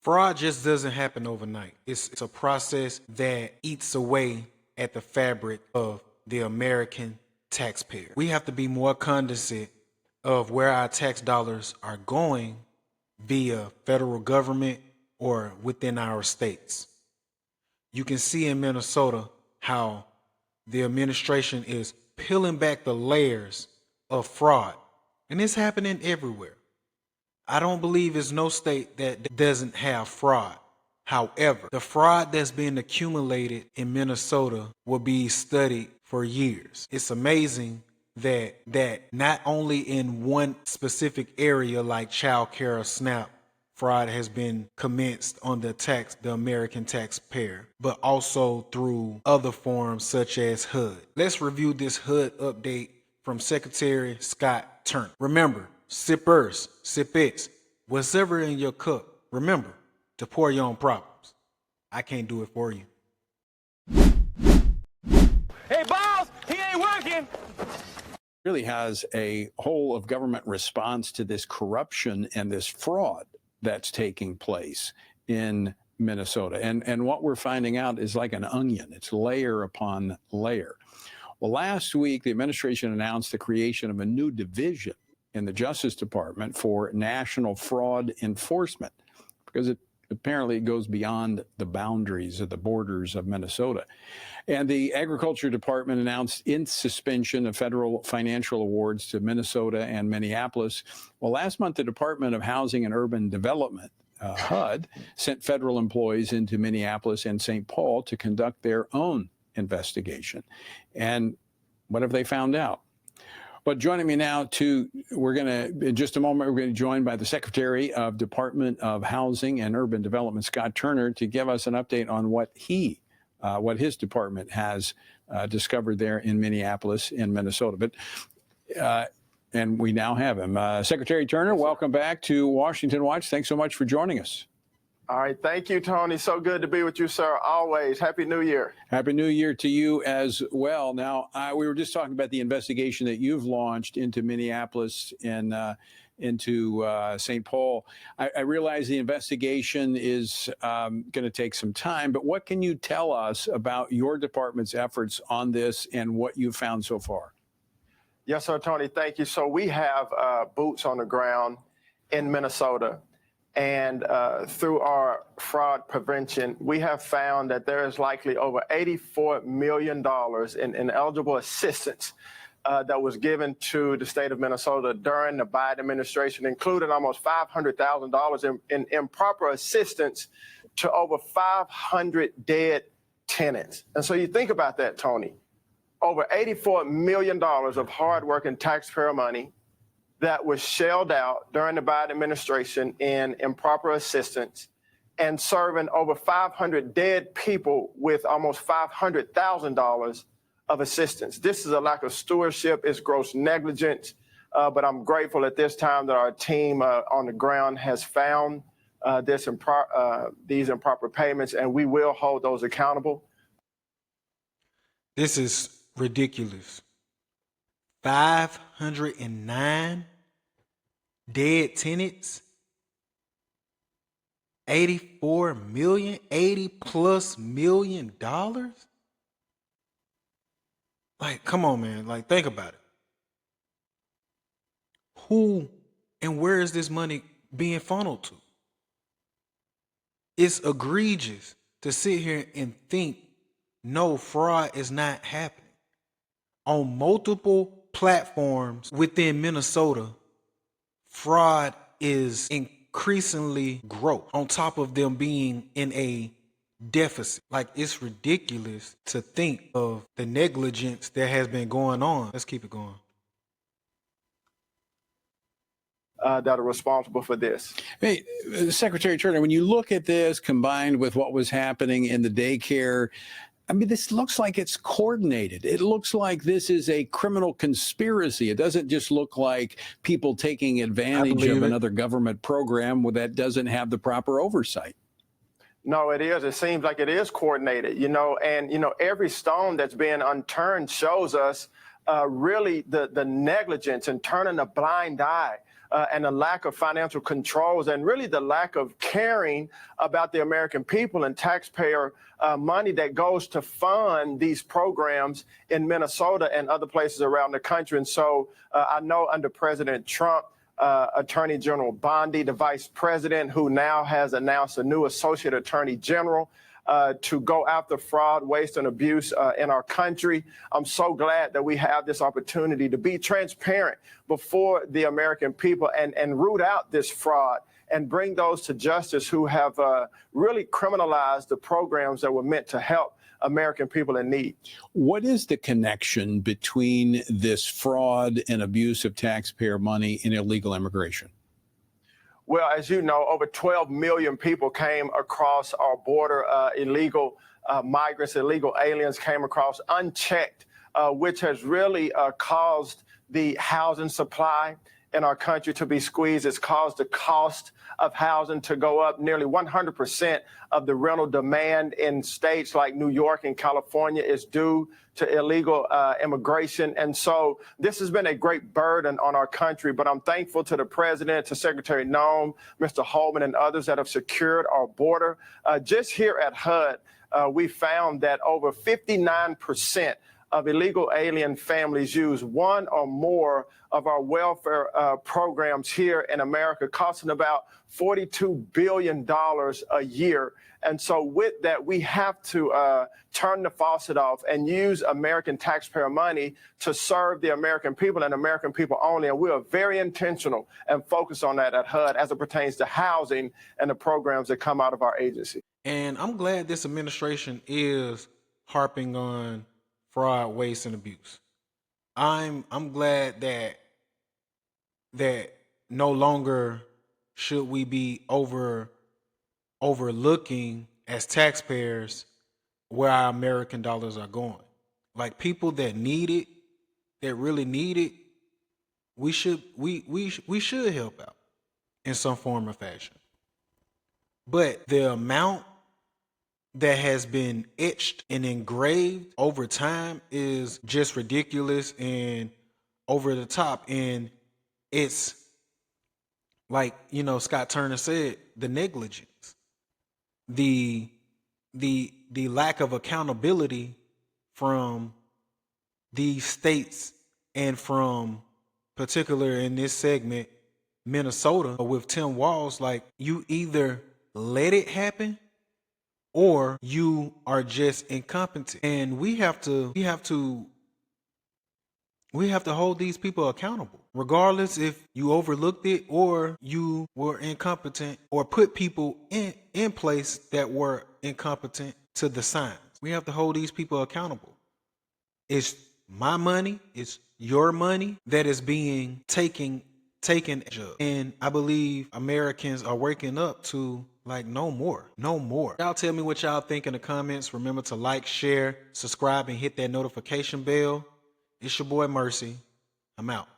Fraud just doesn't happen overnight. It's a process that eats away at the fabric of the American taxpayer. We have to be more cognizant of where our tax dollars are going via federal government or within our states. You can see in Minnesota how the administration is peeling back the layers of fraud, and it's happening everywhere. I don't believe there's no state that doesn't have fraud. However, the fraud that's being accumulated in Minnesota will be studied for years. It's amazing that not only in one specific area like child care or SNAP, fraud has been commenced on the American taxpayer, but also through other forms such as HUD. Let's review this HUD update from Secretary Scott Turner. Remember, sippers, sippets, whatever in your cup, remember to pour your own problems. I can't do it for you. Hey, boss, he ain't working. Really has a whole of government response to this corruption and this fraud that's taking place in Minnesota. And what we're finding out is like an onion. It's layer upon layer. Well, last week, the administration announced the creation of a new division in the Justice Department for national fraud enforcement, because it apparently goes beyond the boundaries of the borders of Minnesota. And the Agriculture Department announced its suspension of federal financial awards to Minnesota and Minneapolis. Well, last month, the Department of Housing and Urban Development, HUD, sent federal employees into Minneapolis and St. Paul to conduct their own investigation. And what have they found out? But joining me now in just a moment, we're going to be joined by the Secretary of Department of Housing and Urban Development, Scott Turner, to give us an update on what his department has discovered there in Minneapolis, in Minnesota. But and we now have him. Secretary Turner, welcome back to Washington Watch. Thanks so much for joining us. All right. Thank you, Tony. So good to be with you, sir. Always. Happy New Year. Happy New Year to you as well. Now, we were just talking about the investigation that you've launched into Minneapolis and into St. Paul. I realize the investigation is going to take some time, but what can you tell us about your department's efforts on this and what you've found so far? Yes, sir, Tony. Thank you. So we have boots on the ground in Minnesota. And through our fraud prevention, we have found that there is likely over $84 million in eligible assistance that was given to the state of Minnesota during the Biden administration, including almost $500,000 in improper assistance to over 500 dead tenants. And so you think about that, Tony, over $84 million of hardworking taxpayer money that was shelled out during the Biden administration in improper assistance and serving over 500 dead people with almost $500,000 of assistance. This is a lack of stewardship. It's gross negligence. But I'm grateful at this time that our team on the ground has found these improper payments, and we will hold those accountable. This is ridiculous. 509 dead tenants, 84 million, $80+ million. Like, come on, man. Like, think about it. Who and where is this money being funneled to? It's egregious to sit here and think no, fraud is not happening. On multiple platforms within Minnesota, fraud is increasingly growth on top of them being in a deficit. Like, it's ridiculous to think of the negligence that has been going on. Let's keep it going. That are responsible for this. Hey, Secretary Turner, when you look at this combined with what was happening in the daycare, I mean, this looks like it's coordinated. It looks like this is a criminal conspiracy. It doesn't just look like people taking advantage of another government program that doesn't have the proper oversight. No, it is. It seems like it is coordinated, and every stone that's being unturned shows us really the negligence and turning a blind eye and the lack of financial controls and really the lack of caring about the American people and taxpayer money that goes to fund these programs in Minnesota and other places around the country. And so I know under President Trump, Attorney General Bondi, the vice president, who now has announced a new associate attorney general to go after fraud, waste, and abuse in our country. I'm so glad that we have this opportunity to be transparent before the American people and root out this fraud and bring those to justice who have really criminalized the programs that were meant to help American people in need. What is the connection between this fraud and abuse of taxpayer money and illegal immigration? Well, as you know, over 12 million people came across our border, illegal migrants, illegal aliens came across unchecked, which has really caused the housing supply in our country to be squeezed. It's caused the cost of housing to go up. Nearly 100% of the rental demand in states like New York and California is due to illegal immigration. And so this has been a great burden on our country, but I'm thankful to the president, to Secretary Noem, Mr. Holman, and others that have secured our border. Just here at HUD, we found that over 59% of illegal alien families use one or more of our welfare programs here in America, costing about $42 billion a year. And so with that, we have to turn the faucet off and use American taxpayer money to serve the American people and American people only. And we are very intentional and focused on that at HUD as it pertains to housing and the programs that come out of our agency. And I'm glad this administration is harping on fraud, waste, and abuse. I'm glad that no longer should we be overlooking as taxpayers where our American dollars are going. Like people that need it, that really need it, we should help out in some form or fashion. But the amount that has been etched and engraved over time is just ridiculous and over the top. And it's like, Scott Turner said, the negligence, the lack of accountability from these states and from particular in this segment, Minnesota with Tim Walz. Like, you either let it happen or you are just incompetent. And we have to hold these people accountable, regardless if you overlooked it or you were incompetent or put people in place that were incompetent to the signs. We have to hold these people accountable. It's my money, it's your money that is being taken advantage of. And I believe Americans are waking up to, like, no more. Y'all tell me what y'all think in the comments. Remember to like, share, subscribe, and hit that notification bell. It's your boy Mercy. I'm out.